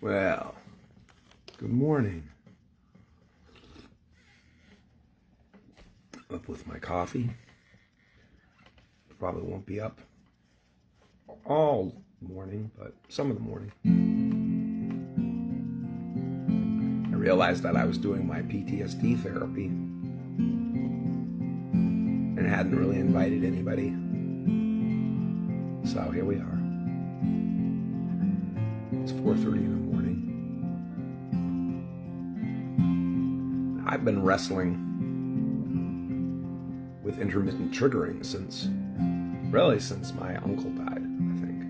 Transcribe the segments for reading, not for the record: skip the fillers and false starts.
Well, good morning. Up with my coffee. Probably won't be up all morning, but some of the morning. I realized that I was doing my PTSD therapy and hadn't really invited anybody. So here we are. It's 4:30 in the morning. I've been wrestling with intermittent triggering since my uncle died, I think.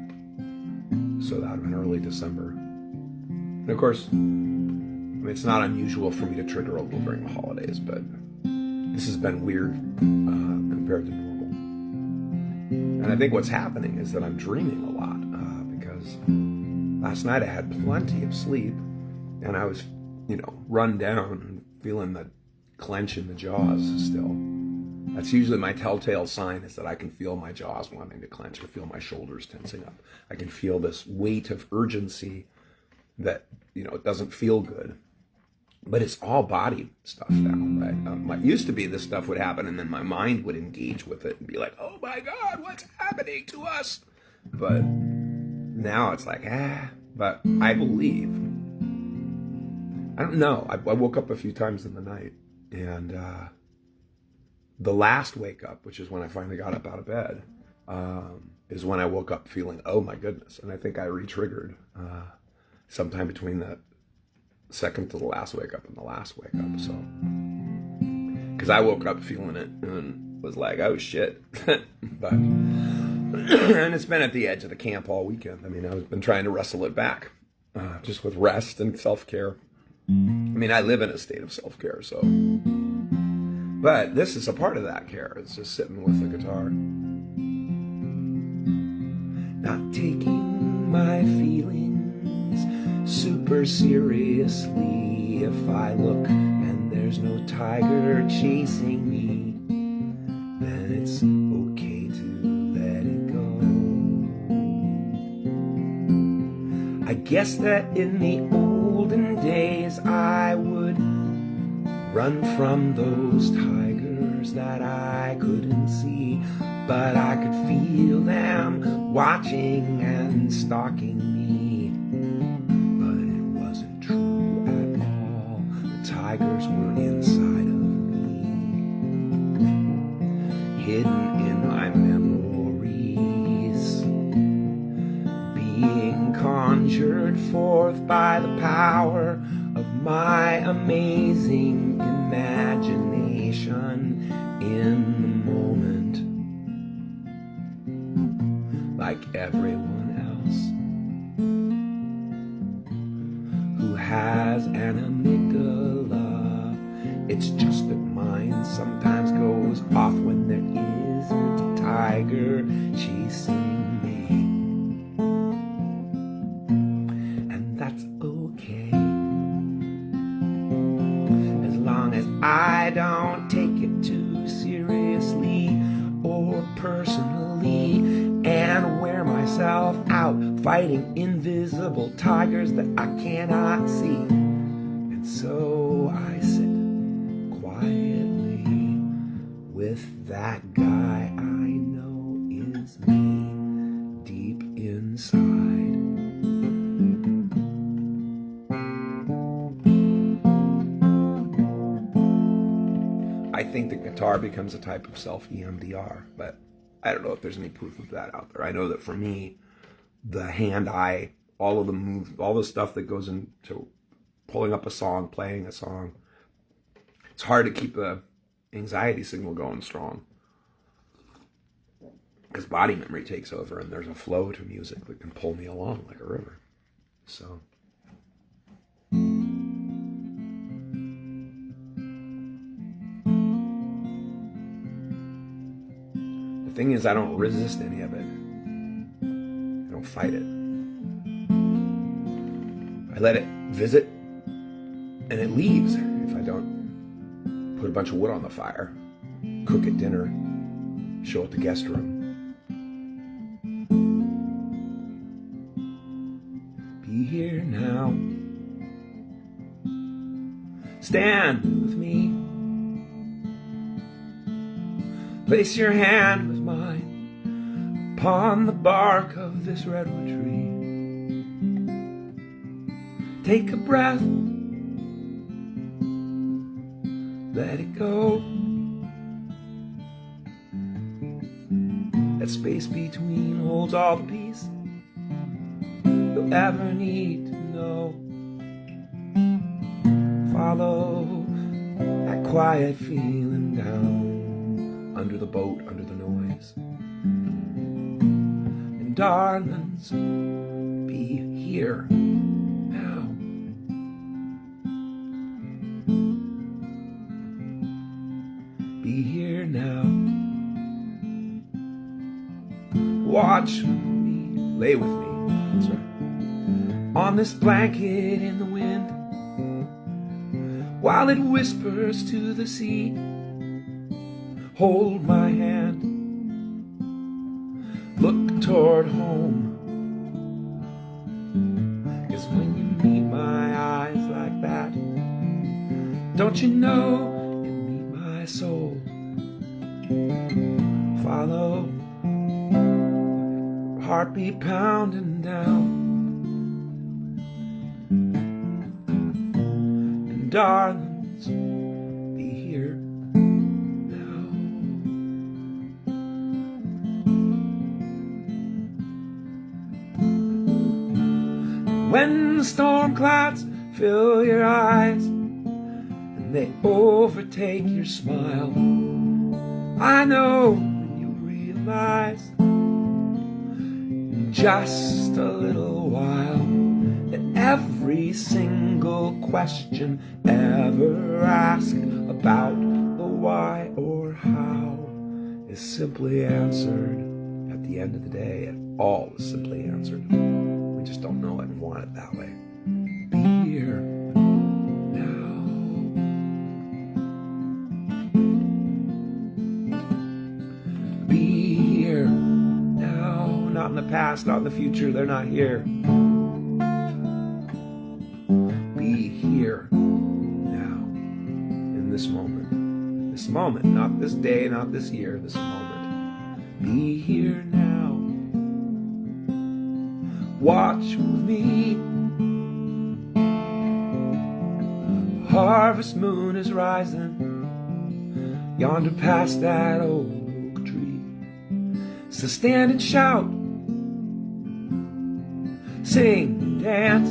So that would have been early December. And of course, it's not unusual for me to trigger a little during the holidays, but this has been weird compared to normal. And I think what's happening is that I'm dreaming a lot because last night I had plenty of sleep and I was, run down and feeling the clench in the jaws still. That's usually my telltale sign, is that I can feel my jaws wanting to clench. I feel my shoulders tensing up. I can feel this weight of urgency that, it doesn't feel good. But it's all body stuff now, right? It used to be this stuff would happen and then my mind would engage with it and be like, oh my God, what's happening to us? But now it's like, but I believe. I don't know. I woke up a few times in the night and the last wake up, which is when I finally got up out of bed, is when I woke up feeling, oh my goodness. And I think I re-triggered sometime between the second to the last wake up and the last wake up. So, because I woke up feeling it and was like, oh shit. But, and it's been at the edge of the camp all weekend. I've been trying to wrestle it back, just with rest and self-care. I live in a state of self-care, so. But this is a part of that care. It's just sitting with the guitar. Not taking my feelings super seriously. If I look and there's no tiger chasing me, then it's okay to let it go. I guess that in the olden days I would run from those tigers that I couldn't see, but I could feel them watching and stalking me. But it wasn't true at all. The tigers were inside of me, hidden in my memories, being conjured forth by the power of my amazing imagination in the moment, like everyone else who has an amygdala. It's just that mine sometimes goes off when there isn't a tiger chasing me, and that's okay. I don't take it too seriously or personally and wear myself out fighting invisible tigers that I cannot see. And so I sit quietly with that guy I know is me deep inside. I think the guitar becomes a type of self-EMDR, but I don't know if there's any proof of that out there. I know that for me, the hand-eye, all of the moves, all the stuff that goes into pulling up a song, playing a song, it's hard to keep the anxiety signal going strong because body memory takes over and there's a flow to music that can pull me along like a river. So. The thing is, I don't resist any of it. I don't fight it. I let it visit, and it leaves if I don't put a bunch of wood on the fire, cook at dinner, show at the guest room. Be here now. Stand with me. Place your hand with mine upon the bark of this redwood tree. Take a breath, let it go. That space between holds all the peace you'll ever need to know. Follow that quiet feeling down under the boat, under the noise. And darlings, be here now. Be here now. Watch me, lay with me, that's right, on this blanket in the wind, while it whispers to the sea. Hold my hand, look toward home, 'cause when you meet my eyes like that, don't you know you meet my soul. Follow heartbeat pounding down, and darlings, be here now. When the storm clouds fill your eyes and they overtake your smile, I know when you realize just a little while that every single question ever asked about the why or how is simply answered at the end of the day. It all is simply answered. We just don't know it and want it that way. Be here now. Be here now. Not in the past, not in the future. They're not here. Be here now. In this moment. This moment. Not this day, not this year. This moment. Be here now. Watch with me. Harvest moon is rising yonder past that old oak tree. So stand and shout, sing and dance.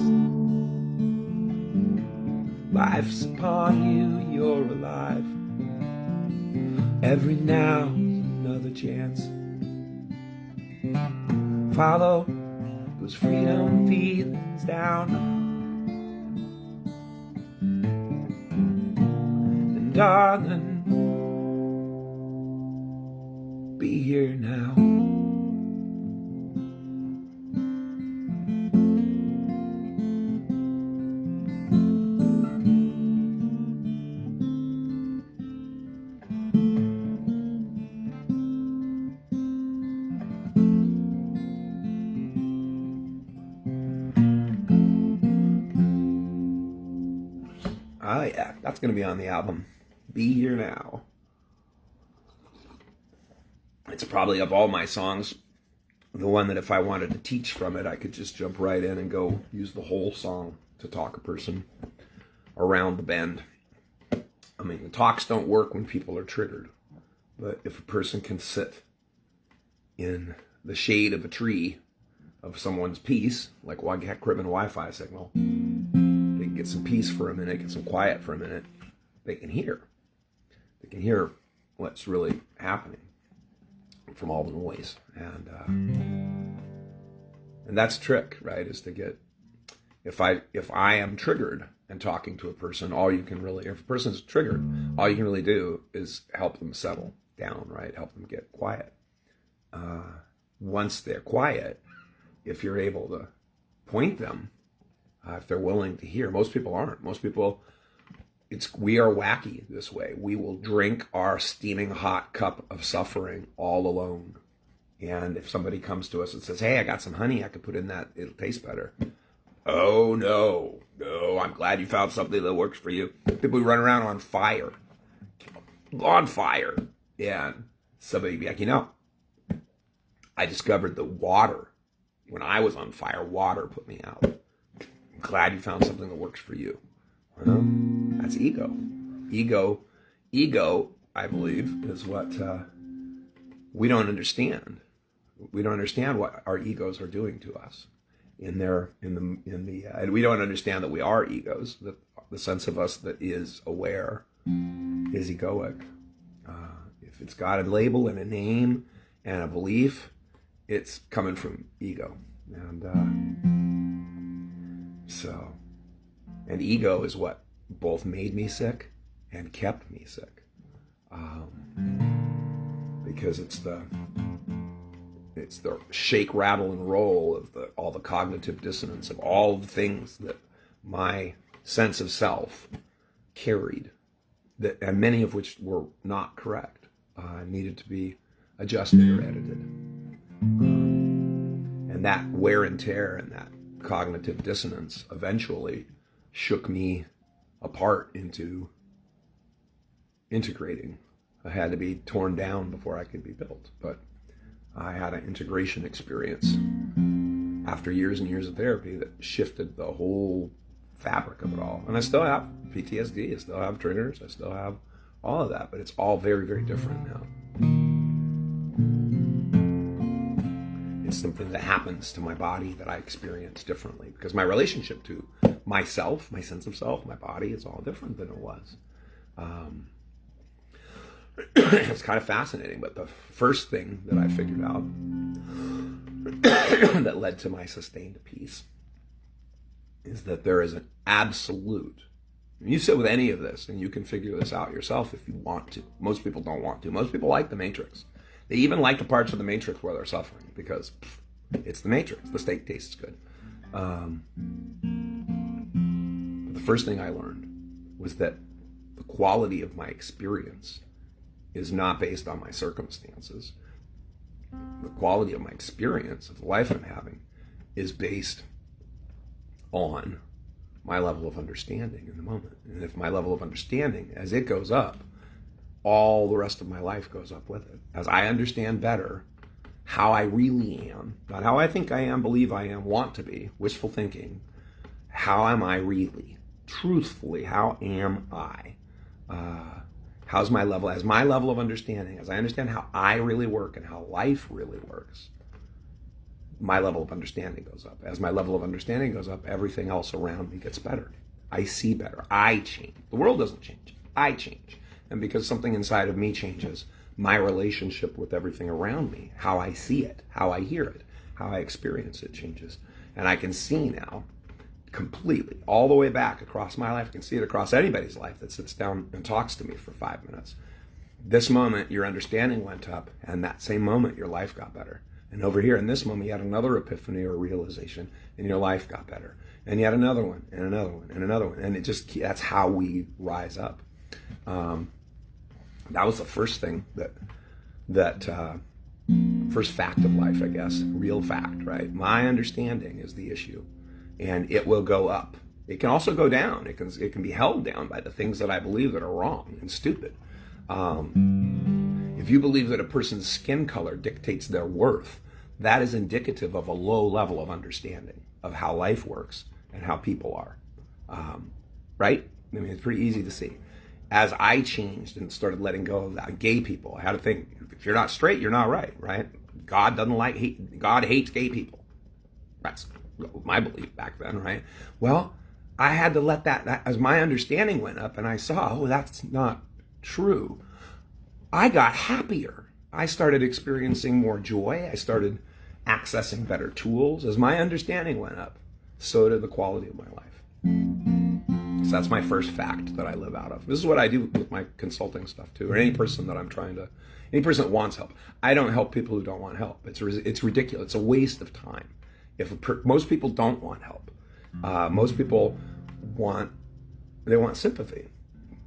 Life's upon you, you're alive. Every now's another chance. Follow those freedom feelings down, and darling, be here now. Oh yeah, that's going to be on the album. Be Here Now. It's probably, of all my songs, the one that if I wanted to teach from it, I could just jump right in and go use the whole song to talk a person around the bend. I mean, the talks don't work when people are triggered, but if a person can sit in the shade of a tree of someone's peace, like a cribbing Wi-Fi signal, they can get some peace for a minute, get some quiet for a minute, they can hear. They can hear what's really happening from all the noise. And that's the trick, right? Is to get, if I am triggered and talking to a person, if a person's triggered, all you can really do is help them settle down, right? Help them get quiet. Once they're quiet, if you're able to point them, if they're willing to hear. Most people aren't. Most people, we are wacky this way. We will drink our steaming hot cup of suffering all alone. And if somebody comes to us and says, hey, I got some honey I could put in that, it'll taste better. Oh, no. No, I'm glad you found something that works for you. People who run around on fire. On fire. Yeah. And somebody be like, I discovered that water, when I was on fire, water put me out. I'm glad you found something that works for you. Well, that's ego. Ego, I believe, is what we don't understand. We don't understand what our egos are doing to us. And we don't understand that we are egos. That the sense of us that is aware is egoic. If it's got a label and a name and a belief, it's coming from ego. And ego is what both made me sick and kept me sick. Because it's the shake, rattle, and roll of all the cognitive dissonance of all the things that my sense of self carried, and many of which were not correct, needed to be adjusted or edited. And that wear and tear and that cognitive dissonance eventually shook me apart into integrating. I had to be torn down before I could be built. But I had an integration experience after years and years of therapy that shifted the whole fabric of it all. And I still have PTSD, I still have triggers, I still have all of that, but it's all very, very different now. It's something that happens to my body that I experience differently because my relationship to myself, my sense of self, my body, it's all different than it was. It's kind of fascinating, but the first thing that I figured out that led to my sustained peace is that there is an absolute, you sit with any of this and you can figure this out yourself if you want to. Most people don't want to. Most people like the Matrix. They even like the parts of the Matrix where they're suffering because it's the Matrix. The steak tastes good. But the first thing I learned was that the quality of my experience is not based on my circumstances. The quality of my experience, of the life I'm having, is based on my level of understanding in the moment. And if my level of understanding, as it goes up, all the rest of my life goes up with it. As I understand better how I really am, not how I think I am, believe I am, want to be, wishful thinking, how am I really? Truthfully, how am I? How's my level? As my level of understanding, as I understand how I really work and how life really works, my level of understanding goes up. As my level of understanding goes up, everything else around me gets better. I see better. I change. The world doesn't change. I change. And because something inside of me changes, my relationship with everything around me, how I see it, how I hear it, how I experience it changes. And I can see now completely, all the way back across my life. I can see it across anybody's life that sits down and talks to me for 5 minutes. This moment, your understanding went up, and that same moment, your life got better. And over here, in this moment, you had another epiphany or realization, and your life got better. And you had another one, and another one, and another one. And it just, that's how we rise up. That was the first thing first fact of life, I guess, real fact, right? My understanding is the issue. And it will go up. It can also go down. It can be held down by the things that I believe that are wrong and stupid. If you believe that a person's skin color dictates their worth, that is indicative of a low level of understanding of how life works and how people are. Right? I mean, it's pretty easy to see. As I changed and started letting go of that, gay people, I had to think, if you're not straight, you're not right? God hates gay people. That's my belief back then, right? Well, I had to let that as my understanding went up and I saw, that's not true. I got happier. I started experiencing more joy. I started accessing better tools. As my understanding went up, so did the quality of my life. So that's my first fact that I live out of. This is what I do with my consulting stuff too, or any person that any person that wants help. I don't help people who don't want help. It's ridiculous. It's a waste of time. Most people don't want help. Most people want sympathy.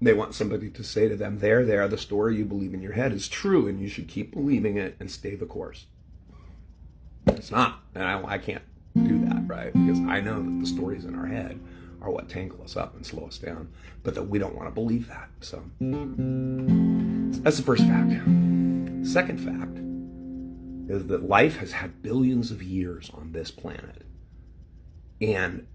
They want somebody to say to them, there, the story you believe in your head is true and you should keep believing it and stay the course. It's not, and I can't do that, right? Because I know that the stories in our head are what tangle us up and slow us down, but that we don't want to believe that. So that's the first fact. Second fact is that life has had billions of years on this planet and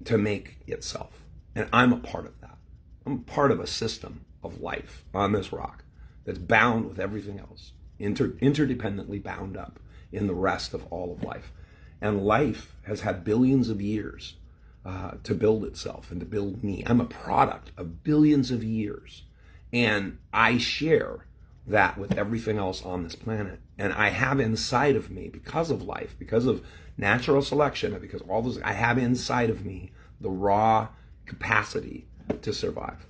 to make itself. And I'm a part of that. I'm a part of a system of life on this rock that's bound with everything else, interdependently bound up in the rest of all of life. And life has had billions of years to build itself and to build me. I'm a product of billions of years. And I share that with everything else on this planet. And I have inside of me, because of life, because of natural selection, and because all this, I have inside of me the raw capacity to survive,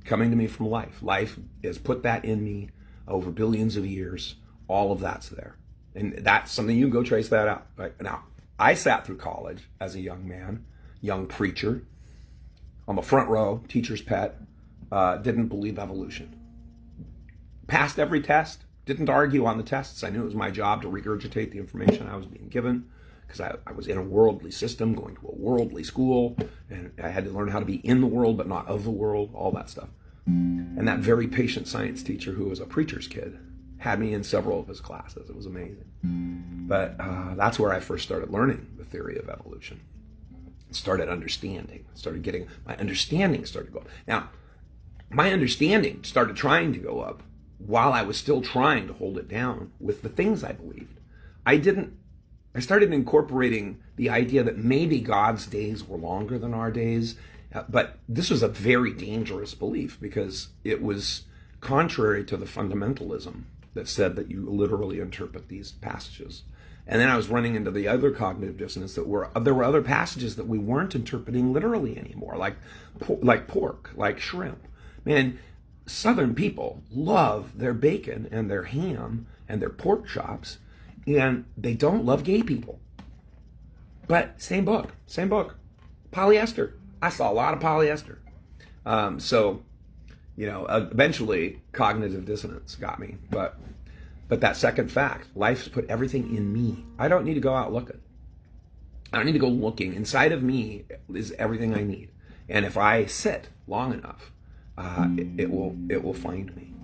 coming to me from life. Life has put that in me over billions of years. All of that's there. And that's something you can go trace that out. Right? Now, I sat through college as a young man, young preacher, on the front row, teacher's pet, didn't believe evolution. Passed every test, didn't argue on the tests. I knew it was my job to regurgitate the information I was being given because I was in a worldly system, going to a worldly school, and I had to learn how to be in the world but not of the world, all that stuff. And that very patient science teacher who was a preacher's kid had me in several of his classes. It was amazing. But that's where I first started learning the theory of evolution. Started understanding, my understanding started going. Now, my understanding started trying to go up while I was still trying to hold it down with the things I believed. I started incorporating the idea that maybe God's days were longer than our days, but this was a very dangerous belief because it was contrary to the fundamentalism that said that you literally interpret these passages. And then I was running into the other cognitive dissonance that there were other passages that we weren't interpreting literally anymore, like pork, like shrimp. Man, Southern people love their bacon and their ham and their pork chops, and they don't love gay people. But same book. Polyester. I saw a lot of polyester. Eventually cognitive dissonance got me. But that second fact, life's put everything in me. I don't need to go out looking. I don't need to go looking. Inside of me is everything I need. And if I sit long enough, it will find me.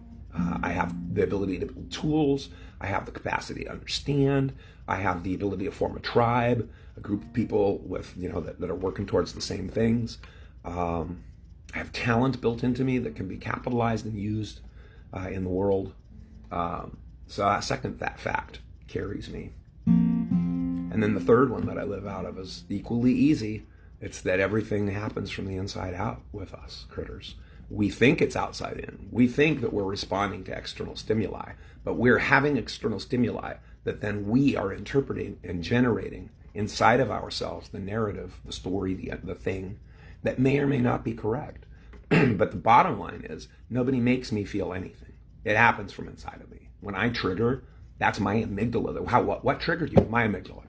I have the ability to build tools. I have the capacity to understand. I have the ability to form a tribe, a group of people with that are working towards the same things. I have talent built into me that can be capitalized and used in the world. So that fact carries me. And then the third one that I live out of is equally easy. It's that everything happens from the inside out with us critters. We think it's outside in. We think that we're responding to external stimuli, but we're having external stimuli that then we are interpreting and generating inside of ourselves, the narrative, the story, the thing that may or may not be correct. But the bottom line is nobody makes me feel anything. It happens from inside of me. When I trigger, that's my amygdala. What triggered you? My amygdala.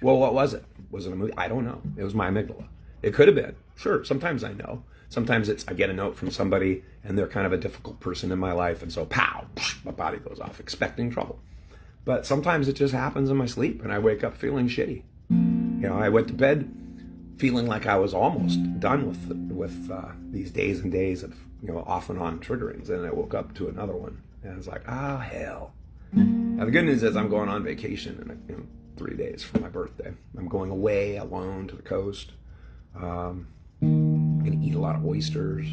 Well, what was it? Was it a movie? I don't know. It was my amygdala. It could have been. Sure, sometimes I know. Sometimes I get a note from somebody and they're kind of a difficult person in my life, and so pow, my body goes off expecting trouble. But sometimes it just happens in my sleep and I wake up feeling shitty. I went to bed feeling like I was almost done with these days and days of off and on triggerings, and I woke up to another one and I was like, oh hell. Now the good news is I'm going on vacation in 3 days for my birthday. I'm going away alone to the coast. I'm going to eat a lot of oysters.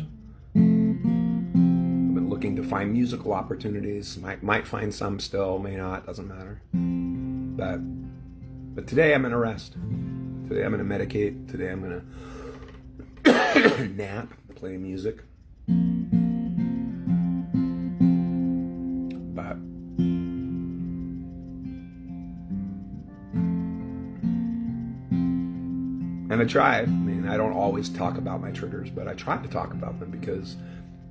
I've been looking to find musical opportunities. Might find some still, may not, doesn't matter. But today I'm going to rest. Today I'm going to medicate. Today I'm going to nap, play music. But and I try. I don't always talk about my triggers, but I try to talk about them because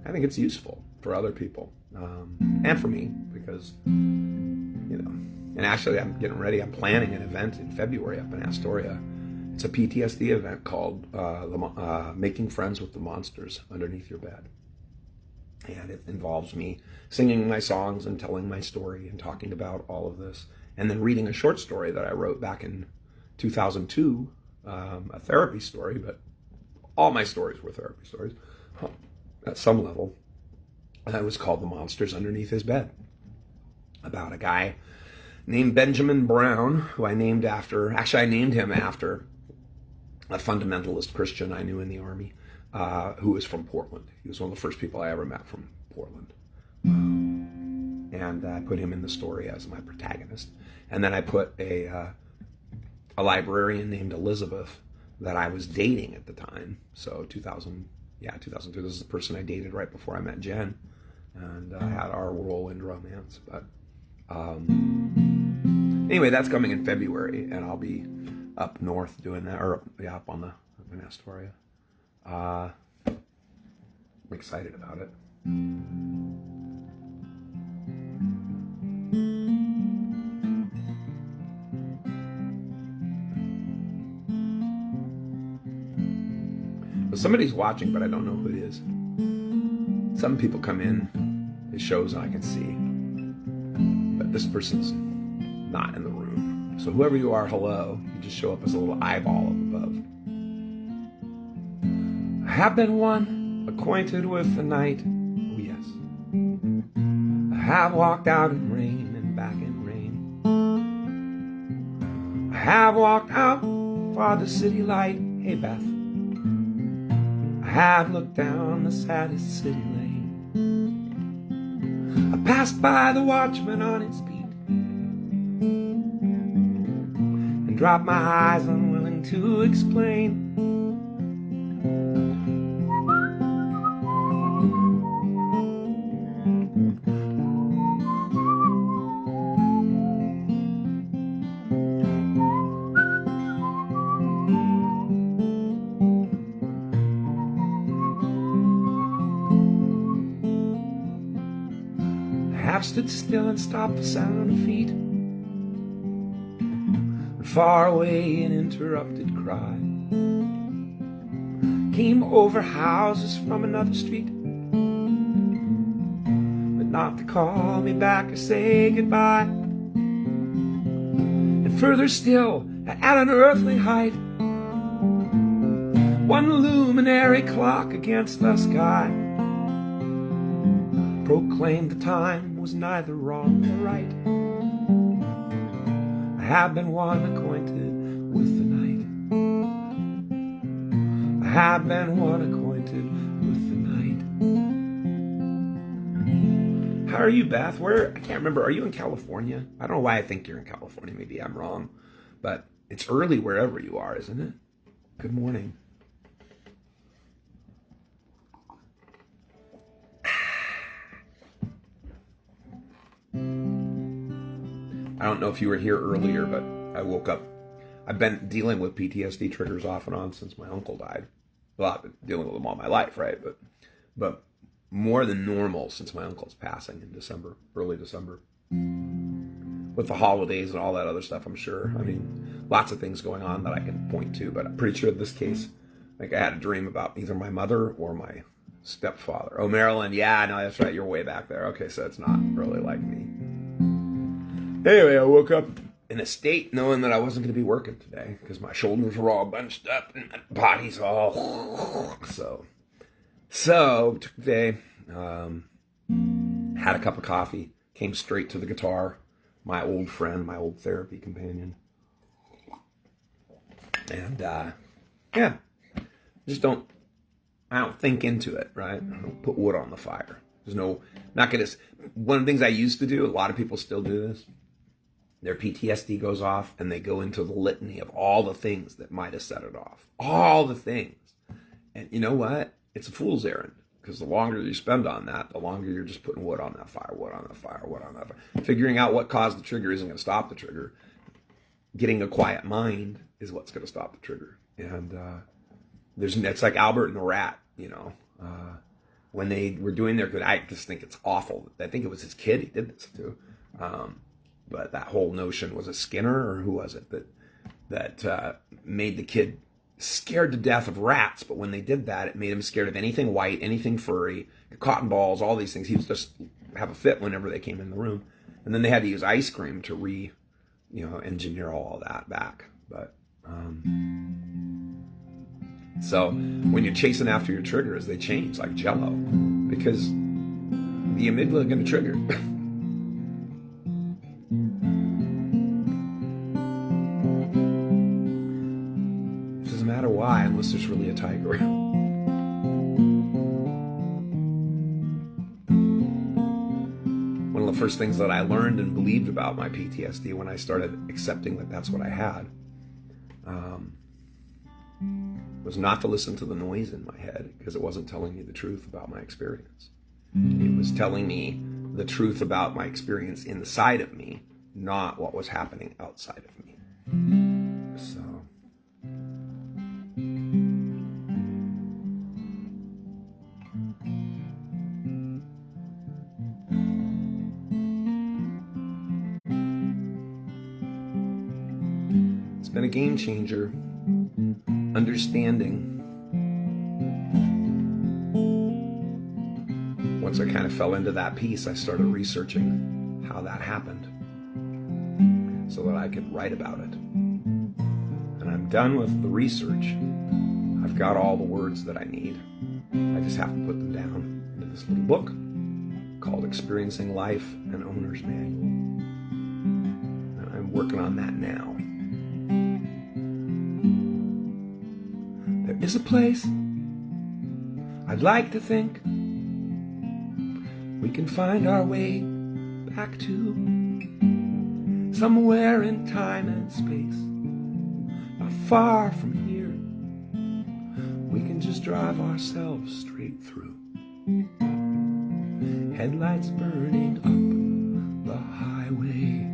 I think it's useful for other people and for me because, and actually I'm getting ready. I'm planning an event in February up in Astoria. It's a PTSD event called Making Friends with the Monsters Underneath Your Bed. And it involves me singing my songs and telling my story and talking about all of this. And then reading a short story that I wrote back in 2002, a therapy story, but all my stories were therapy stories at some level. And it was called The Monsters Underneath His Bed, about a guy named Benjamin Brown, who I named him after a fundamentalist Christian I knew in the Army, who was from Portland. He was one of the first people I ever met from Portland. And I put him in the story as my protagonist. And then I put a librarian named Elizabeth that I was dating at the time. So 2002, this is the person I dated right before I met Jen. And I had our whirlwind romance. But anyway, that's coming in February, and I'll be up north doing that, or up in Astoria. I'm excited about it. Well, somebody's watching, but I don't know who it is. Some people come in, it shows and I can see, but this person's not in the room. So whoever you are, hello. You just show up as a little eyeball up above. I have been one acquainted with the night. Oh yes. I have walked out in rain and back in rain. I have walked out for the city light. Hey Beth. I have looked down the saddest city lane. I passed by the watchman on his beat and dropped my eyes unwilling to explain. I stood still and stopped the sound of feet, and far away an interrupted cry came over houses from another street, but not to call me back or say goodbye. And further still, at an earthly height, one luminary clock against the sky proclaimed the time was neither wrong nor right. I have been one acquainted with the night. I have been one acquainted with the night. How are you, Beth? Where? I can't remember. Are you in California? I don't know why I think you're in California. Maybe I'm wrong. But it's early wherever you are, isn't it? Good morning. I don't know if you were here earlier, but I woke up. I've been dealing with PTSD triggers off and on since my uncle died. Well, I've been dealing with them all my life, right? But more than normal since my uncle's passing in December, early December. With the holidays and all that other stuff, I'm sure. I mean, lots of things going on that I can point to, but I'm pretty sure in this case, like I had a dream about either my mother or my stepfather. Oh, Marilyn, yeah, no, that's right, you're way back there. Okay, so it's not really like me. Anyway, I woke up in a state knowing that I wasn't going to be working today because my shoulders were all bunched up and my body's all... So took the day, had a cup of coffee, came straight to the guitar, my old friend, my old therapy companion. And, yeah, just I don't think into it, right? I don't put wood on the fire. One of the things I used to do, a lot of people still do this, their PTSD goes off and they go into the litany of all the things that might have set it off. All the things. And you know what? It's a fool's errand, because the longer you spend on that, the longer you're just putting wood on that fire, wood on that fire, wood on that fire. Figuring out what caused the trigger isn't going to stop the trigger. Getting a quiet mind is what's going to stop the trigger. And it's like Albert and the Rat, when they were doing their good, I just think it's awful. I think it was his kid he did this to. But that whole notion, was it Skinner or who was it that made the kid scared to death of rats? But when they did that, it made him scared of anything white, anything furry, cotton balls, all these things. He was just have a fit whenever they came in the room. And then they had to use ice cream to engineer all that back. But So when you're chasing after your triggers, they change like jello because the amygdala going to trigger. It doesn't matter why unless there's really a tiger. One of the first things that I learned and believed about my PTSD when I started accepting that that's what I had was not to listen to the noise in my head because it wasn't telling me the truth about my experience. It was telling me the truth about my experience inside of me, not what was happening outside of me. So it's been a game changer, understanding. Once I kind of fell into that piece, I started researching how that happened so that I could write about it. And I'm done with the research. I've got all the words that I need. I just have to put them down into this little book called Experiencing Life, an Owner's Manual. And I'm working on that now. There is a place I'd like to think we can find our way back to, somewhere in time and space, not far from here. We can just drive ourselves straight through. Headlights burning up the highway,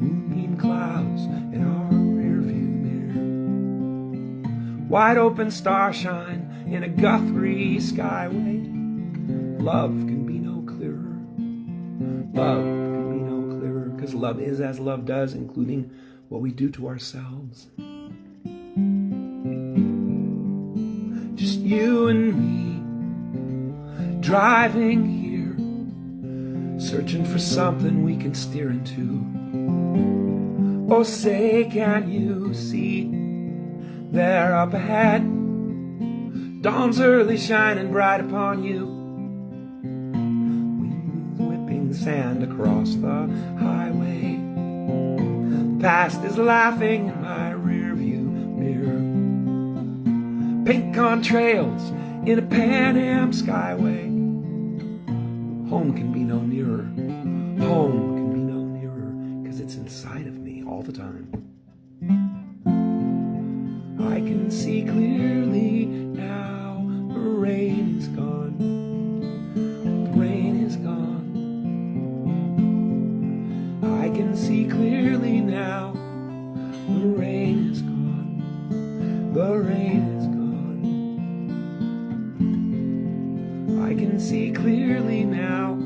moonbeam clouds in our rearview mirror, wide open starshine in a Guthrie skyway. Love can be no clearer. Love can be no clearer, because love is as love does, including what we do to ourselves. Just you and me, driving here, searching for something we can steer into. Oh, say, can you see there up ahead? Dawn's early shining bright upon you. Sand across the highway. The past is laughing in my rearview mirror. Pink on trails in a Pan Am skyway. Home can be no nearer. Home can be no nearer, because it's inside of me all the time. I can see clearly now. The rain is gone. The rain is gone. I can see clearly now. The rain is gone. The rain is gone. I can see clearly now.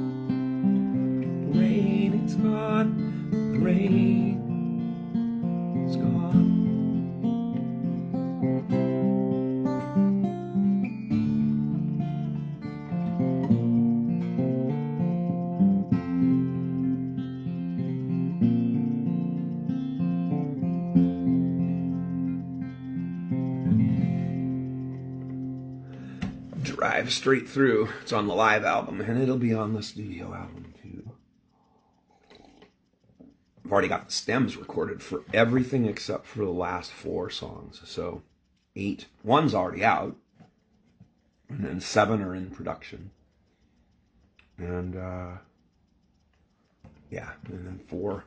The rain is gone. The rain is gone. Drive Straight Through. It's on the live album, and it'll be on the studio album too. I've already got the stems recorded for everything except for the last 4 songs. So 8. One's already out, and then 7 are in production. And and then 4.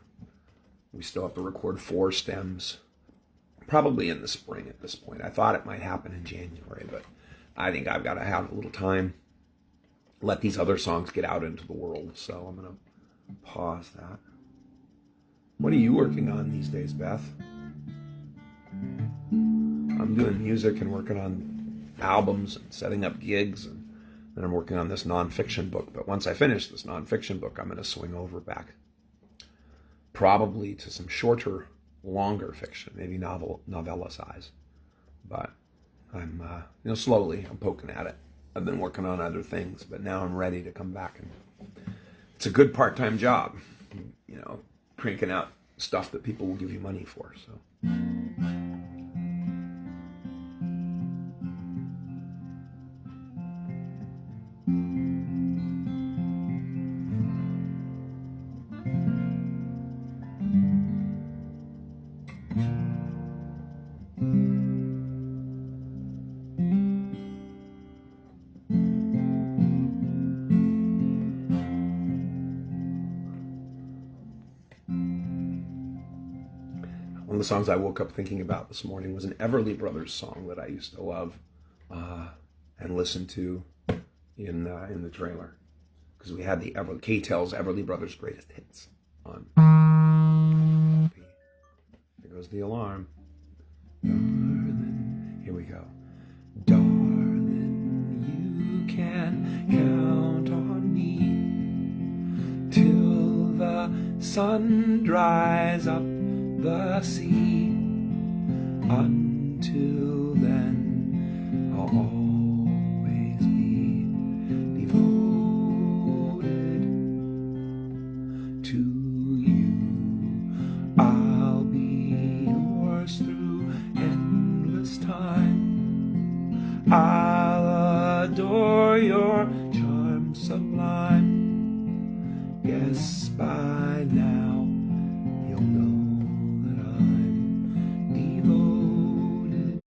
We still have to record 4 stems, probably in the spring at this point. I thought it might happen in January, but I think I've got to have a little time, let these other songs get out into the world. So I'm going to pause that. What are you working on these days, Beth? I'm doing music and working on albums and setting up gigs, and then I'm working on this nonfiction book. But once I finish this nonfiction book, I'm going to swing over back probably to some shorter, longer fiction, maybe novella size. But I'm, slowly I'm poking at it. I've been working on other things, but now I'm ready to come back. And it's a good part-time job, cranking out stuff that people will give you money for. So the songs I woke up thinking about this morning was an Everly Brothers song that I used to love and listen to in the trailer, because we had the K-Tel's Everly Brothers Greatest Hits on. There goes the alarm. Darling, here we go. Darling, you can count on me till the sun dries up the sea. Until then, I'll always be devoted to you. I'll be yours through endless time. I'll adore your charm sublime. Yes, by now you'll know that I'm devoted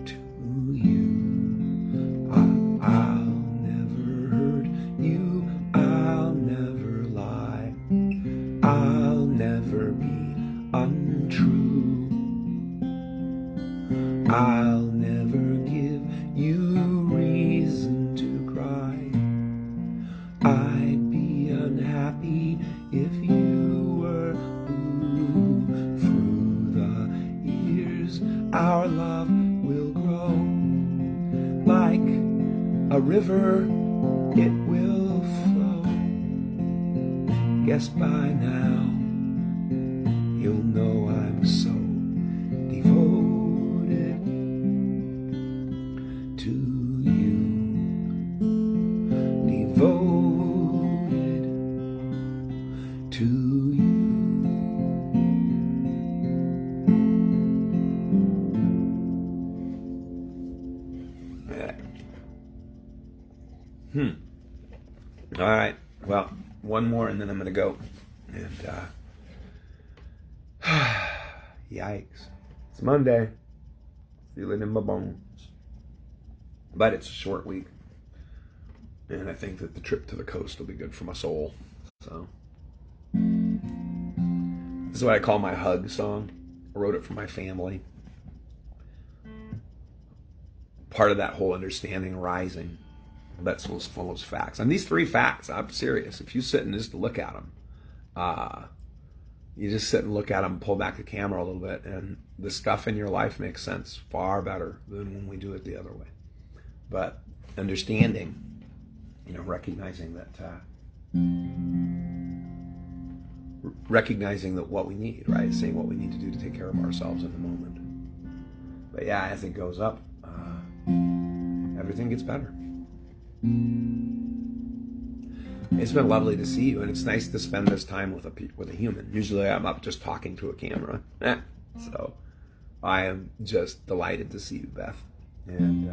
to you. I'll never hurt you, I'll never lie, I'll never be untrue, I'll never give you reason to cry. I'd be unhappy if you were blue. Through the years our love will grow. Like a river it will flow. Guess by now you'll know I'm so devoted to you. Devoted to you. All right. Well, one more and then I'm going to go. And, yikes. It's Monday. Feel it in my bones. But it's a short week. And I think that the trip to the coast will be good for my soul. So, this is what I call my hug song. I wrote it for my family. Part of that whole understanding rising. That's full of facts. And these 3 facts, I'm serious. If you sit and just look at them, you just sit and look at them, pull back the camera a little bit, and the stuff in your life makes sense far better than when we do it the other way. But understanding, recognizing that what we need, right? Saying what we need to do to take care of ourselves in the moment. But yeah, as it goes up, everything gets better. It's been lovely to see you, and it's nice to spend this time with a human. Usually I'm up just talking to a camera. So I am just delighted to see you, Beth. And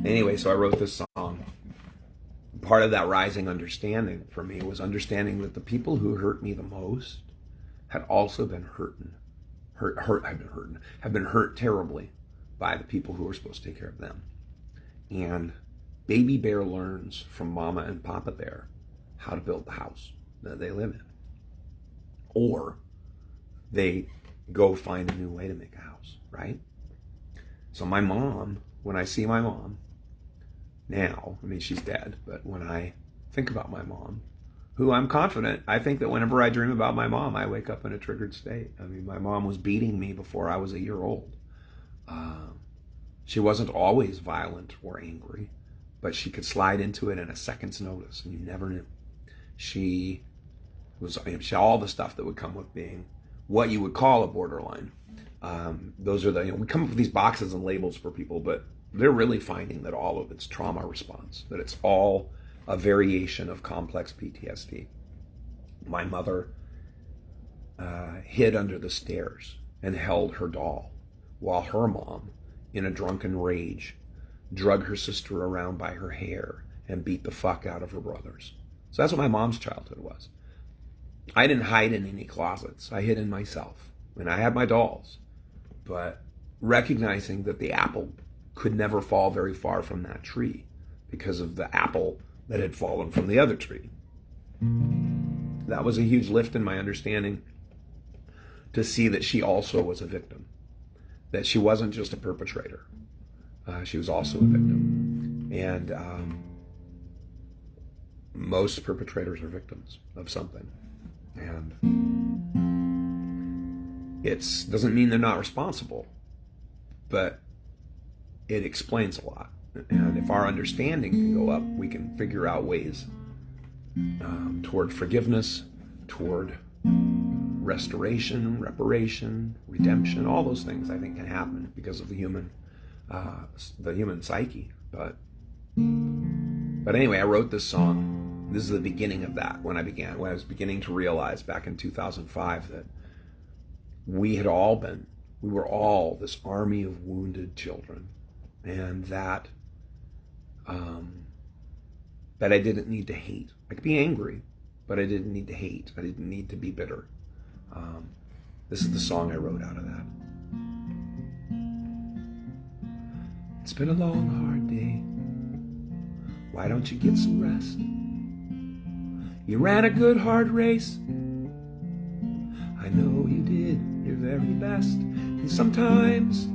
anyway, so I wrote this song. Part of that rising understanding for me was understanding that the people who hurt me the most had also been have been hurt terribly by the people who were supposed to take care of them. And baby bear learns from mama and papa bear how to build the house that they live in. Or they go find a new way to make a house, right? So my mom, when I see my mom now, I mean, she's dead, but when I think about my mom, who I'm confident, I think that whenever I dream about my mom, I wake up in a triggered state. I mean, my mom was beating me before I was a year old. She wasn't always violent or angry, but she could slide into it in a second's notice, and you never knew. She was all the stuff that would come with being what you would call a borderline. Those are we come up with these boxes and labels for people, but they're really finding that all of it's trauma response, that it's all a variation of complex PTSD. My mother hid under the stairs and held her doll while her mom, in a drunken rage, drug her sister around by her hair and beat the fuck out of her brothers. So that's what my mom's childhood was. I didn't hide in any closets. I hid in myself. And I had my dolls. But recognizing that the apple could never fall very far from that tree because of the apple that had fallen from the other tree. That was a huge lift in my understanding, to see that she also was a victim, that she wasn't just a perpetrator. She was also a victim. And most perpetrators are victims of something. And it doesn't mean they're not responsible, but it explains a lot. And if our understanding can go up, we can figure out ways toward forgiveness, toward restoration, reparation, redemption. All those things, I think, can happen because of the human psyche. But anyway, I wrote this song. This is the beginning of that, when I was beginning to realize back in 2005 that we were all this army of wounded children, and that I didn't need to hate. I could be angry, but I didn't need to hate. I didn't need to be bitter. This is the song I wrote out of that. It's been a long, hard day. Why don't you get some rest? You ran a good, hard race. I know you did your very best. And sometimes,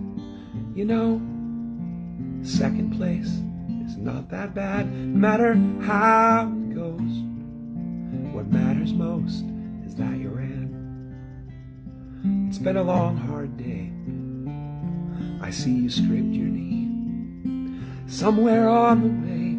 second place is not that bad, no matter how it goes. What matters most is that you ran. It's been a long, hard day. I see you scraped your knee somewhere on the way.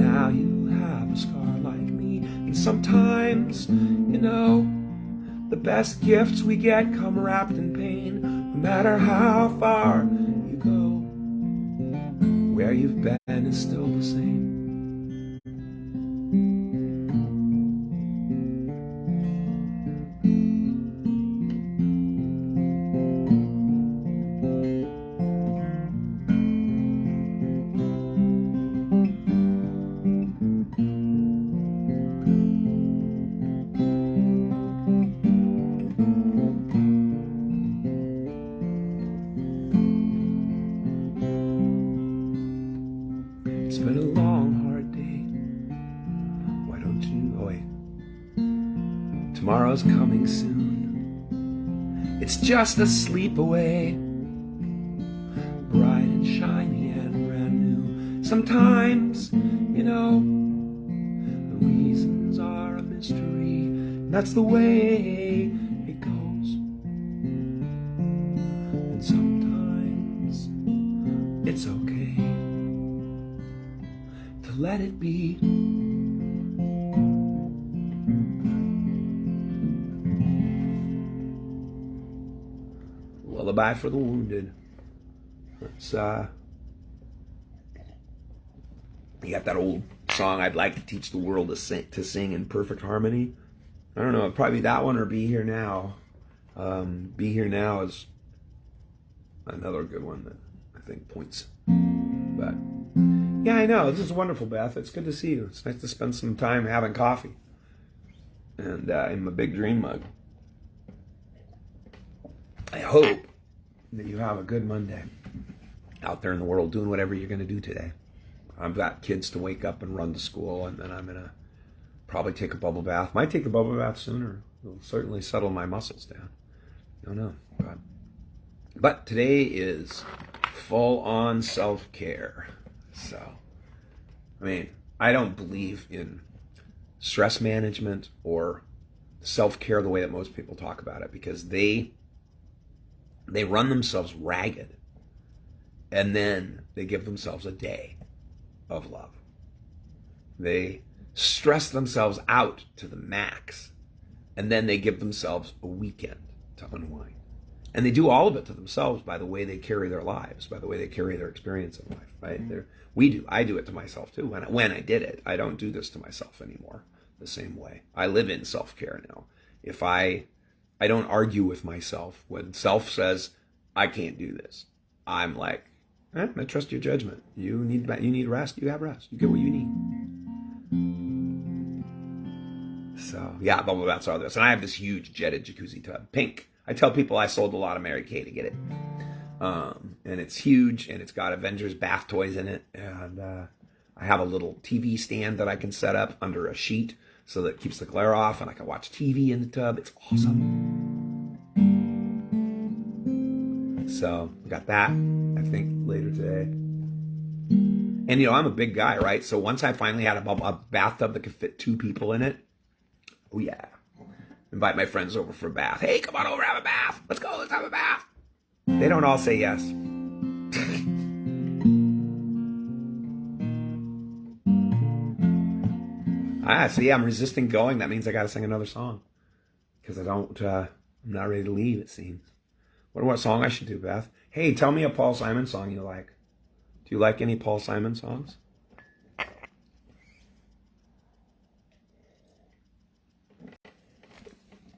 Now you have a scar like me. And sometimes, the best gifts we get come wrapped in pain. No matter how far you go, where you've been is still the same. It's been a long, hard day. Why don't you... Oh, wait. Tomorrow's coming soon. It's just a sleep away. Bright and shiny and brand new. Sometimes, the reasons are a mystery. That's the way it goes. And sometimes it's okay to let it be. Lullaby for the wounded. It's you got that old song, I'd like to teach the world to sing in perfect harmony. I don't know, it'd probably be that one or Be Here Now. Be Here Now is another good one that I think points. But yeah, I know. This is wonderful, Beth. It's good to see you. It's nice to spend some time having coffee and in my big dream mug. I hope that you have a good Monday out there in the world doing whatever you're going to do today. I've got kids to wake up and run to school, and then I'm going to probably take a bubble bath. Might take a bubble bath sooner. It'll certainly settle my muscles down. I don't know. But today is full-on self-care. So, I don't believe in stress management or self-care the way that most people talk about it, because they run themselves ragged, and then they give themselves a day of love. They stress themselves out to the max, and then they give themselves a weekend to unwind. And they do all of it to themselves by the way they carry their lives, by the way they carry their experience in life, right? I do it to myself too. When I did it, I don't do this to myself anymore the same way. I live in self-care now. If I don't argue with myself. When self says, I can't do this, I'm like, I trust your judgment. You need rest, you have rest. You get what you need. So, yeah, bubble baths are this. And I have this huge jetted jacuzzi tub, pink. I tell people I sold a lot of Mary Kay to get it. and it's huge, and it's got Avengers bath toys in it, and I have a little TV stand that I can set up under a sheet so that it keeps the glare off, and I can watch TV in the tub. It's awesome. So we got that, I think, later today. And, you know, I'm a big guy, right? So once I finally had a bathtub that could fit 2 people in it, oh yeah. Invite my friends over for a bath. Hey, come on over, have a bath. Let's go, let's have a bath. They don't all say yes. See, I'm resisting going. That means I got to sing another song. Because I'm not ready to leave, it seems. Wonder what song I should do, Beth. Hey, tell me a Paul Simon song you like. Do you like any Paul Simon songs?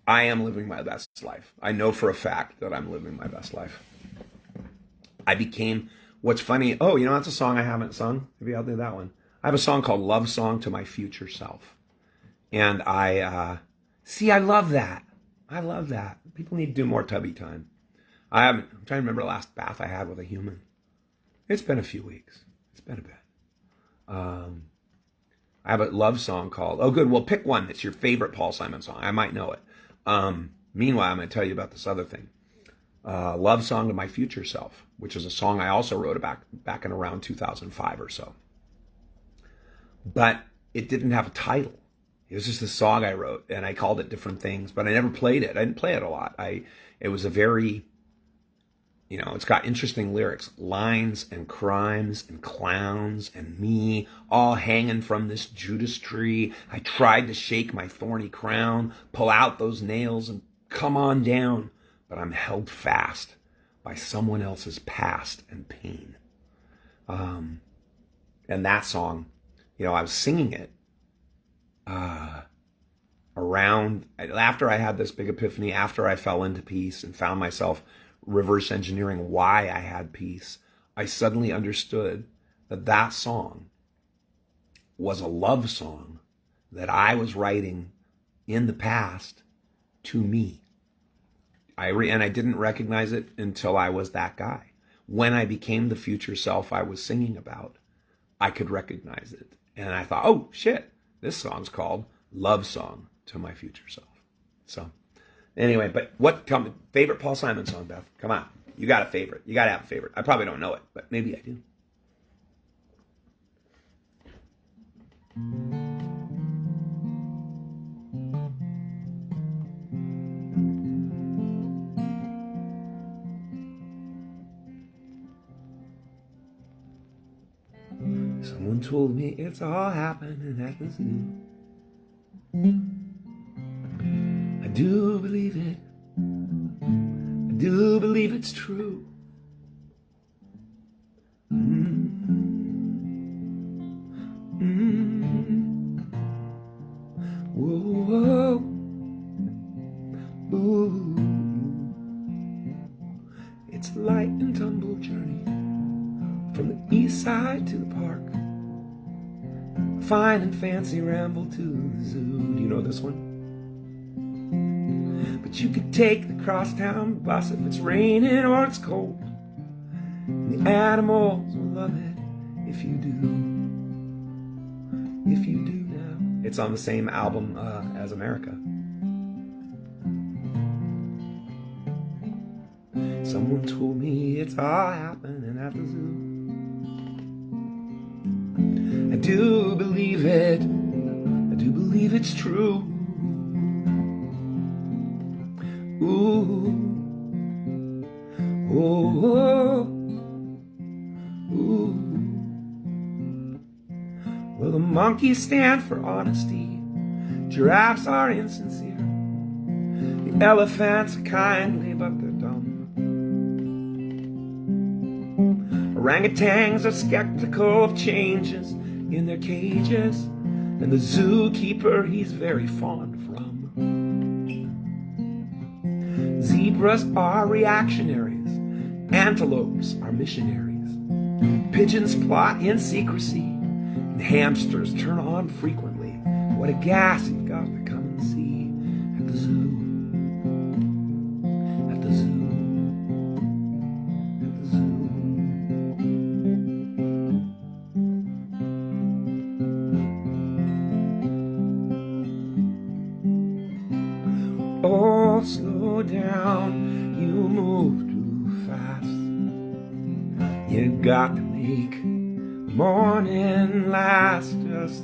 I am living my best life. I know for a fact that I'm living my best life. I became, what's funny, oh, you know, that's a song I haven't sung. Maybe I'll do that one. I have a song called Love Song to My Future Self. And I love that. I love that. People need to do more tubby time. I'm trying to remember the last bath I had with a human. It's been a few weeks. It's been a bit. I have a love song called, oh good, well pick one that's your favorite Paul Simon song. I might know it. Meanwhile, I'm going to tell you about this other thing. Love Song to My Future Self, which is a song I also wrote back in around 2005 or so. But it didn't have a title. It was just a song I wrote, and I called it different things, but I never played it. I didn't play it a lot. It was a very, you know, it's got interesting lyrics, lines and crimes and clowns and me all hanging from this Judas tree. I tried to shake my thorny crown, pull out those nails and come on down, but I'm held fast by someone else's past and pain. And that song, you know, I was singing it around, after I had this big epiphany, after I fell into peace and found myself reverse engineering why I had peace, I suddenly understood that that song was a love song that I was writing in the past to me. And I didn't recognize it until I was that guy. When I became the future self I was singing about, I could recognize it. And I thought, oh shit, this song's called Love Song to My Future Self. So anyway, but tell me, favorite Paul Simon song, Beth? Come on. You got a favorite. You got to have a favorite. I probably don't know it, but maybe I do. Someone told me it's all happening at the zoo. I do believe it. I do believe it's true. Whoa, whoa. Ooh. It's a light and tumble journey from the east side to the park. Fine and fancy ramble to the zoo. Do you know this one? But you could take the crosstown bus if it's raining or it's cold. And the animals will love it if you do. If you do now. It's on the same album as America. Someone told me it's all happening at the zoo. I do believe it. I do believe it's true. Ooh. Oh, oh. Ooh. Well, the monkeys stand for honesty. Giraffes are insincere. The elephants are kindly, but they're dumb. Orangutans are skeptical of changes in their cages, and the zookeeper he's very fond from. Zebras are reactionaries, antelopes are missionaries, pigeons plot in secrecy, and hamsters turn on frequently. What a gas you've got to come and see at the zoo. At the zoo. At the zoo. Oh, slow down, you move too fast. You got to make morning last, just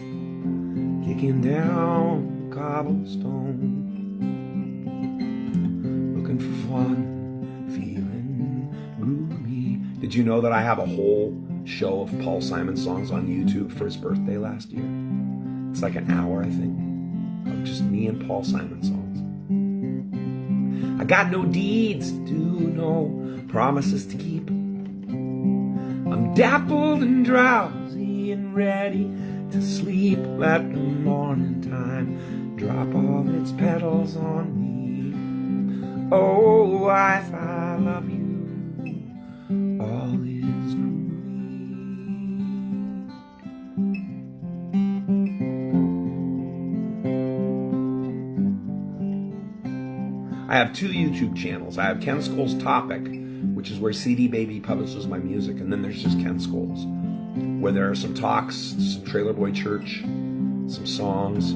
kicking down cobblestone, looking for fun, feeling groovy. Did you know that I have a whole show of Paul Simon songs on YouTube for his birthday last year? It's like an hour, I think, of just me and Paul Simon songs. I got no deeds to do, no promises to keep. I'm dappled and drowsy and ready to sleep. Let the morning time drop all its petals on me. Oh, wife, I love you. All is green. I have two YouTube channels. I have Ken Scholes Topic, which is where CD Baby publishes my music, and then there's just Ken Scholes, where there are some talks, some Trailer Boy Church, some songs.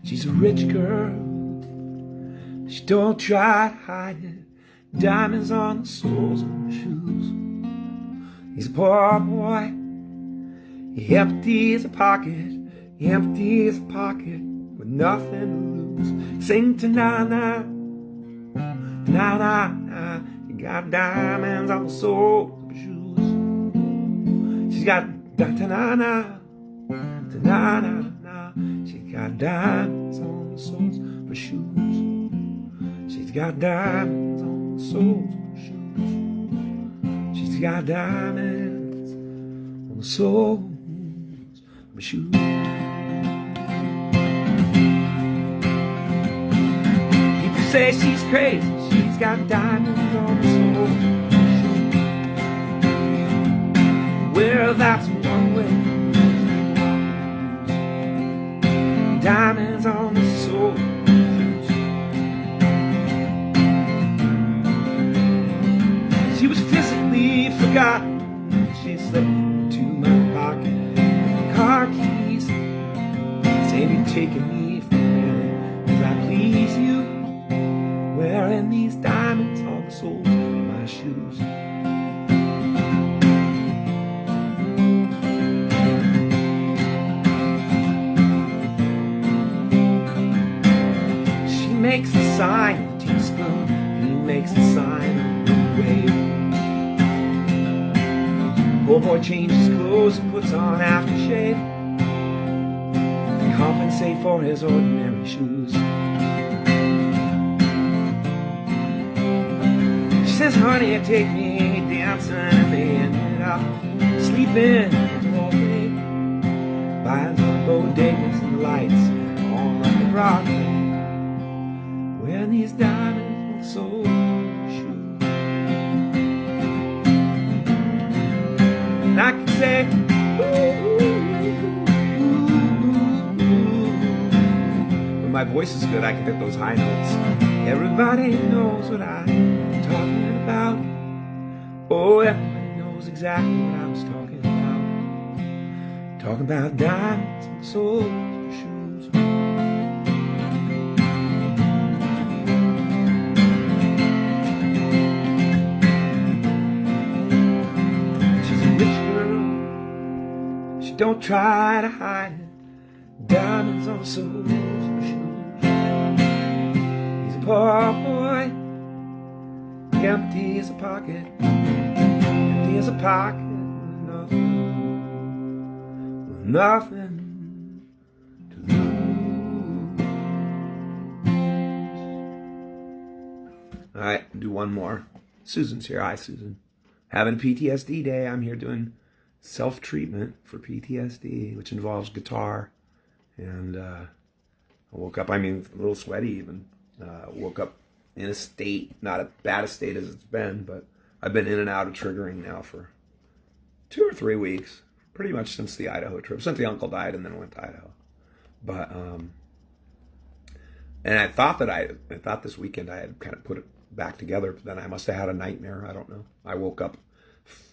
She's a rich girl, she don't try to hide it. Diamonds on the soles of her shoes. He's a poor boy, he empties a pocket, he empties a pocket with nothing to lose. Sing to na-na, na-na-na. You got diamonds on the soles of her shoes. She's got ta-na-na, ta-na-na-na. She's got diamonds on the soles of her shoes. She's got diamonds on the soles of her shoes. She's got diamonds on the soles of her shoes. People say she's crazy. She's got diamonds on the soles of her shoes. Well, that's one way. Diamonds on the soles. She was physically forgotten. She slipped into my pocket. Car keys. Say you're taking me for granted as I please you. Wearing these diamonds on the soles of my shoes. She makes the sign of a teaspoon. He makes the sign of a wave. Poor boy changes clothes and puts on aftershave to compensate for his ordinary shoes. She says, honey, take me dancing, and they ended up sleeping all day by the bodegas and lights on like a Broadway, wearing these diamonds on the soles of her shoes. And I can say, when my voice is good, I can hit those high notes. Everybody knows what I'm talking about. Oh, everybody knows exactly what I was talking about. Talking about diamonds on the soles of her shoes. Don't try to hide it. Diamonds on the soles of her shoes. He's a poor boy. Empty as a pocket. Empty as a pocket with nothing. With nothing to lose. Alright, do one more. Susan's here. Hi, Susan. Having a PTSD day. I'm here doing self-treatment for PTSD, which involves guitar. And I woke up, a little sweaty even. Woke up in a state, not as bad a state as it's been, but I've been in and out of triggering now for 2 or 3 weeks, pretty much since the Idaho trip, since the uncle died and then went to Idaho. But And I thought this weekend I had kind of put it back together, but then I must have had a nightmare. I don't know. I woke up,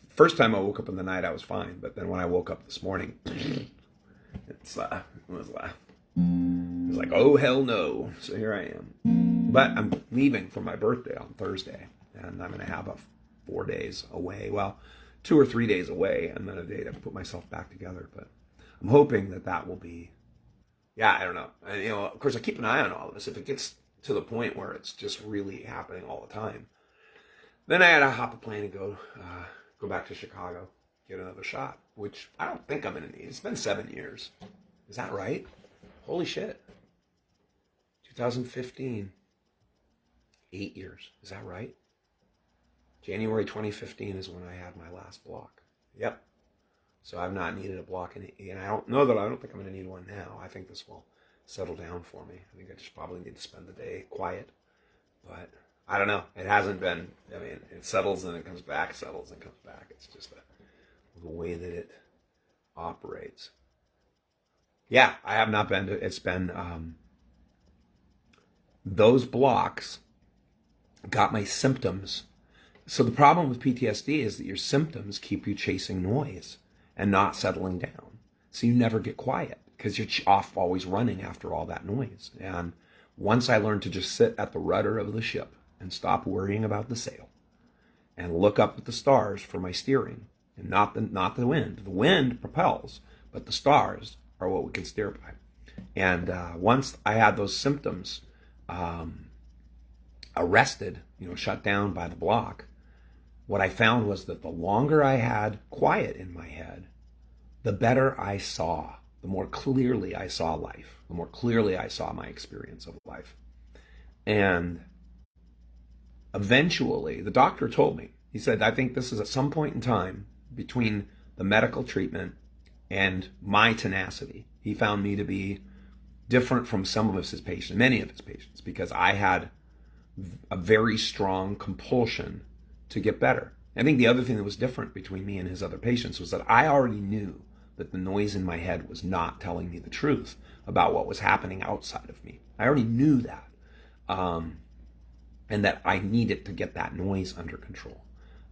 first time I woke up in the night, I was fine. But then when I woke up this morning, it was like, oh, hell no. So here I am. But I'm leaving for my birthday on Thursday, and I'm going to have 4 days away. Well, 2 or 3 days away, and then a day to put myself back together. But I'm hoping that will be, yeah, I don't know. Of course, I keep an eye on all of this. If it gets to the point where it's just really happening all the time, then I had to hop a plane and go back to Chicago, get another shot, which I don't think I'm going to need. It's been 7 years. Is that right? Holy shit. 2015. 8 years. Is that right? January 2015 is when I had my last block. Yep. So I've not needed a block and I don't think I'm going to need one now. I think this will settle down for me. I think I just probably need to spend the day quiet. But I don't know. It hasn't been, it settles and it comes back, settles and comes back. It's just the way that it operates. Yeah, I have not been to, it's been, those blocks got my symptoms. So the problem with PTSD is that your symptoms keep you chasing noise and not settling down. So you never get quiet because you're off always running after all that noise. And once I learned to just sit at the rudder of the ship and stop worrying about the sail and look up at the stars for my steering and not the wind. The wind propels, but the stars are what we can steer by. And once I had those symptoms arrested, shut down by the block, what I found was that the longer I had quiet in my head, the better I saw, the more clearly I saw life, the more clearly I saw my experience of life. And eventually, the doctor told me, he said, I think this is at some point in time between the medical treatment and my tenacity. He found me to be different from some of his patients, many of his patients, because I had a very strong compulsion to get better. I think the other thing that was different between me and his other patients was that I already knew that the noise in my head was not telling me the truth about what was happening outside of me. I already knew that. And that I needed to get that noise under control.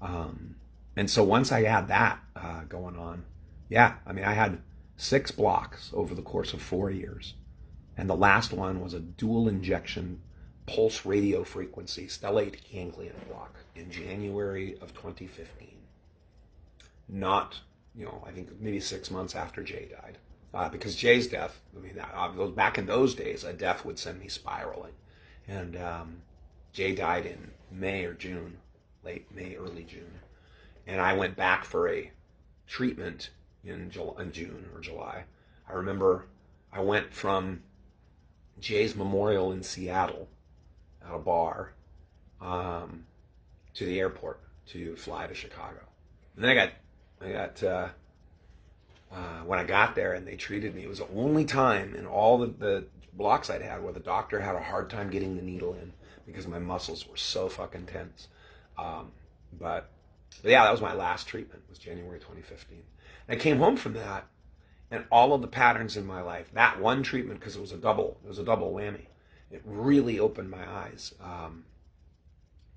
And so once I had that going on, I had 6 blocks over the course of 4 years. And the last one was a dual injection pulse radio frequency stellate ganglion block in January of 2015. Not, I think maybe 6 months after Jay died. Because Jay's death, back in those days, a death would send me spiraling. And Jay died in May or June, late May, early June. And I went back for a treatment in June or July. I remember I went from Jay's memorial in Seattle at a bar to the airport to fly to Chicago. And then when I got there and they treated me, it was the only time in all the blocks I'd had where the doctor had a hard time getting the needle in because my muscles were so fucking tense. But yeah, that was my last treatment, was January 2015. And I came home from that, and all of the patterns in my life, that one treatment, because it was a double whammy, it really opened my eyes.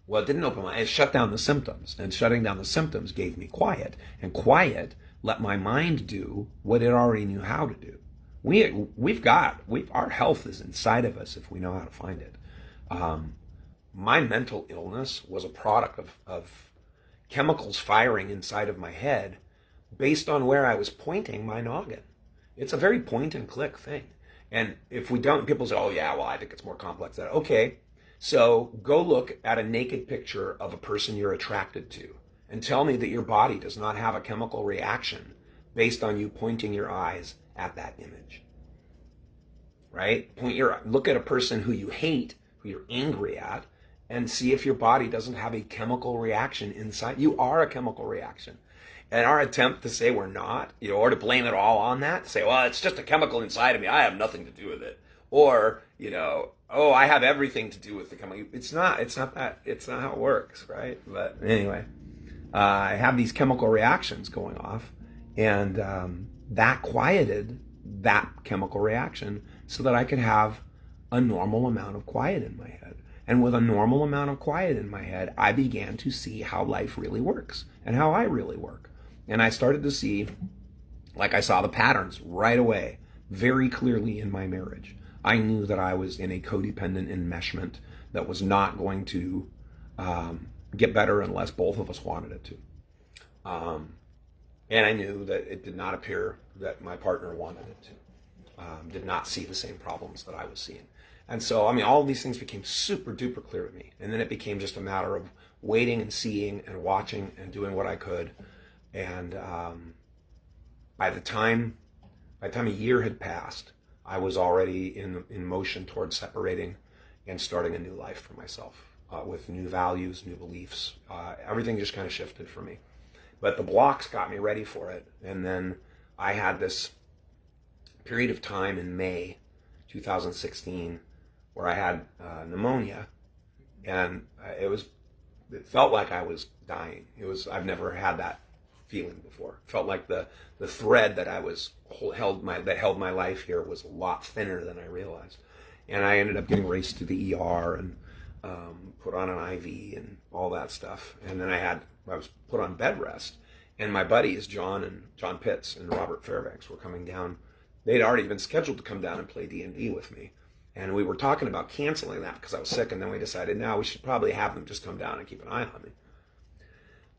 Well, it didn't open my eyes, it shut down the symptoms, and shutting down the symptoms gave me quiet, and quiet let my mind do what it already knew how to do. Our health is inside of us if we know how to find it. My mental illness was a product of chemicals firing inside of my head based on where I was pointing my noggin. It's a very point and click thing. And if we don't, people say, oh yeah, well, I think it's more complex than that. Okay, so go look at a naked picture of a person you're attracted to and tell me that your body does not have a chemical reaction based on you pointing your eyes at that image. Right? Look at a person who you hate, who you're angry at, and see if your body doesn't have a chemical reaction inside. You are a chemical reaction. And our attempt to say we're not, or to blame it all on that, to say, well, it's just a chemical inside of me, I have nothing to do with it. Or, oh, I have everything to do with the chemical. It's not how it works, right? But anyway, I have these chemical reactions going off, and that quieted that chemical reaction so that I could have a normal amount of quiet in my head. And with a normal amount of quiet in my head, I began to see how life really works and how I really work. And I started to see, like I saw the patterns right away, very clearly in my marriage. I knew that I was in a codependent enmeshment that was not going to get better unless both of us wanted it to. And I knew that it did not appear that my partner wanted it to, did not see the same problems that I was seeing. And so, I mean, all of these things became super duper clear to me. And then it became just a matter of waiting and seeing and watching and doing what I could. And by the time a year had passed, I was already in motion towards separating and starting a new life for myself with new values, new beliefs. Everything just kind of shifted for me. But the blocks got me ready for it. And then I had this period of time in May 2016 where I had pneumonia, and it felt like I was dying. I've never had that feeling before. It felt like the thread that held my life here was a lot thinner than I realized. And I ended up getting raced to the ER and put on an IV and all that stuff. And then I was put on bed rest. And my buddies, John Pitts and Robert Fairbanks, were coming down. They'd already been scheduled to come down and play D&D with me. And we were talking about canceling that because I was sick. And then we decided, now we should probably have them just come down and keep an eye on me.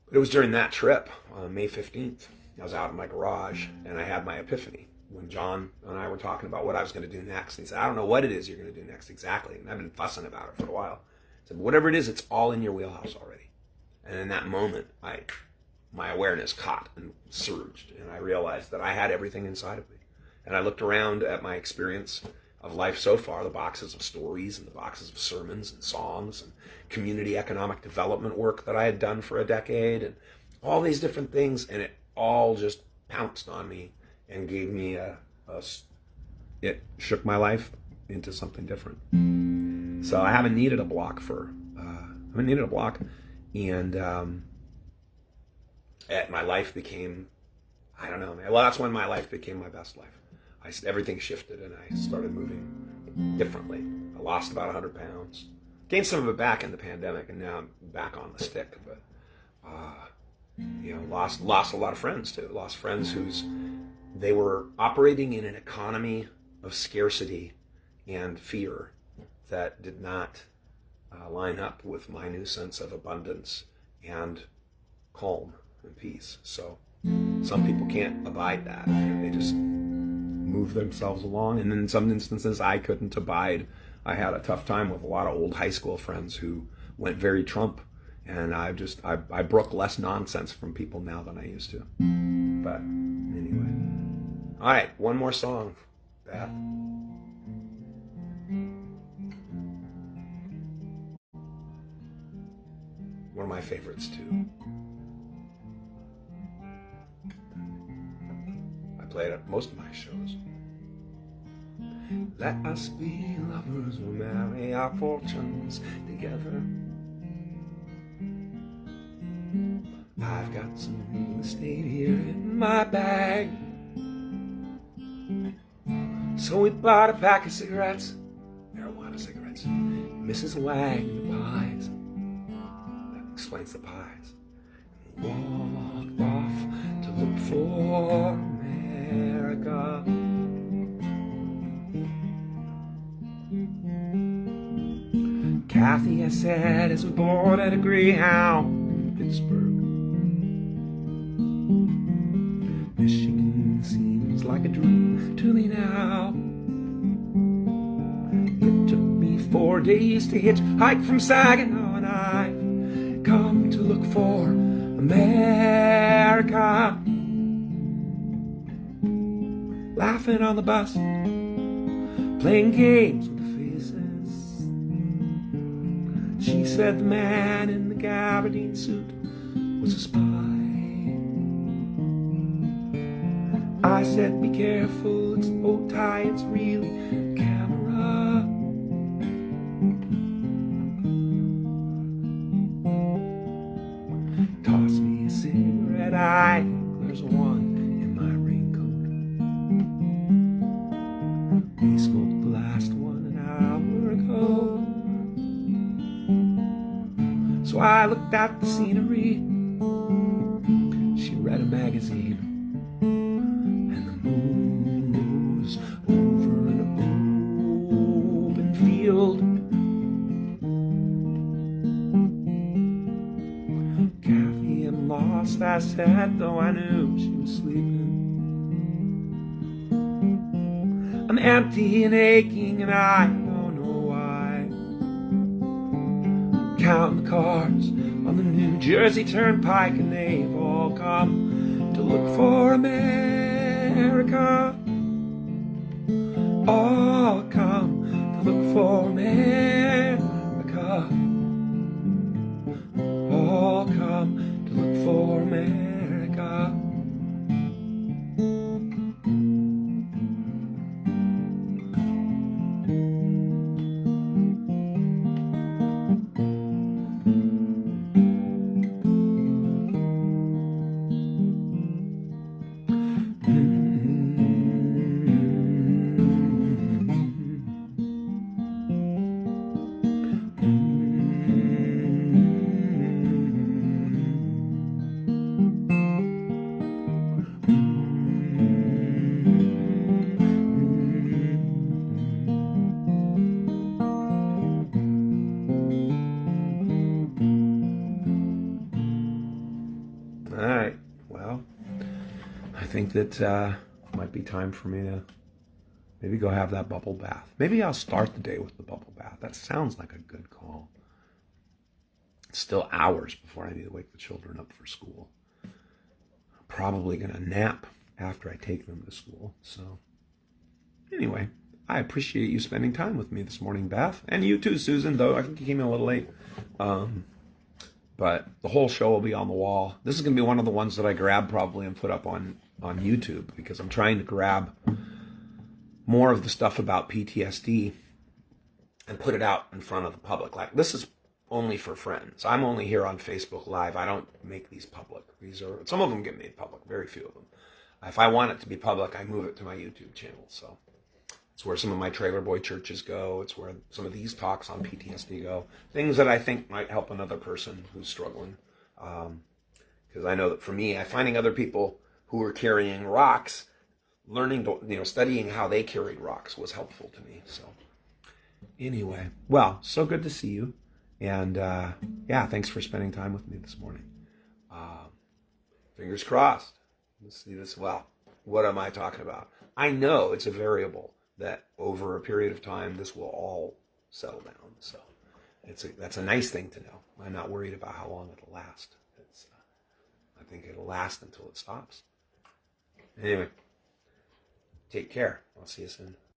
But it was during that trip, on May 15th, I was out in my garage and I had my epiphany when John and I were talking about what I was going to do next. And he said, I don't know what it is you're going to do next exactly. And I've been fussing about it for a while. I said, whatever it is, it's all in your wheelhouse already. And in that moment, my awareness caught and surged. And I realized that I had everything inside of me. And I looked around at my experience of life so far, the boxes of stories and the boxes of sermons and songs and community economic development work that I had done for a decade and all these different things. And it all just pounced on me and gave me it shook my life into something different. So I haven't needed a block and my life became, I don't know, man. Well, that's when my life became my best life. Everything shifted and I started moving differently. I lost about 100 pounds. Gained some of it back in the pandemic, and now I'm back on the stick. But lost a lot of friends too. Lost friends they were operating in an economy of scarcity and fear that did not line up with my new sense of abundance and calm and peace. So some people can't abide that, and they just move themselves along. And in some instances, I couldn't abide. I had a tough time with a lot of old high school friends who went very Trump, and I brook less nonsense from people now than I used to. But anyway, all right, one more song, Beth. One of my favorites too. I play it at most of my shows. Let us be lovers, we'll marry our fortunes together. I've got some real estate here in my bag, so we bought a pack of cigarettes, marijuana cigarettes. Mrs. Wag, the pies, that explains the pies, walked off to look for America. Kathy, I said, is aboard at a Greyhound in Pittsburgh. Michigan seems like a dream to me now. It took me 4 days to hitchhike from Saginaw, and I've come to look for America. Laughing on the bus, playing games with the faces. She said the man in the gabardine suit was a spy. I said, be careful, it's a bow tie, it's really a camera. Toss me a cigarette, I think there's one in my raincoat. We smoked the last one and I So I looked at the scenery. She read a magazine, and the moon was over an open field. Kathy and lost, I said, though I knew she was sleeping. I'm empty and aching, and I don't know why. Counting the cars on the New Jersey Turnpike, and they've all come to look for America. All come to look for America. All come to look for America. All right, well, I think that might be time for me to maybe go have that bubble bath. Maybe I'll start the day with the bubble bath. That sounds like a good call. It's still hours before I need to wake the children up for school. I'm probably going to nap after I take them to school. So anyway, I appreciate you spending time with me this morning, Beth. And you too, Susan, though I think you came in a little late. But the whole show will be on the wall. This is going to be one of the ones that I grab probably and put up on YouTube, because I'm trying to grab more of the stuff about PTSD and put it out in front of the public. Like, this is only for friends. I'm only here on Facebook Live. I don't make these public. Some of them get made public, very few of them. If I want it to be public, I move it to my YouTube channel. So it's where some of my Trailer Boy churches go. It's where some of these talks on PTSD go. Things that I think might help another person who's struggling. Because I know that for me, finding other people who are carrying rocks, learning to, studying how they carried rocks was helpful to me. So anyway, well, so good to see you. And yeah, thanks for spending time with me this morning. Fingers crossed. Let's see this. Well, what am I talking about? I know it's a variable that over a period of time, this will all settle down. So that's a nice thing to know. I'm not worried about how long it'll last. I think it'll last until it stops. Anyway, take care. I'll see you soon.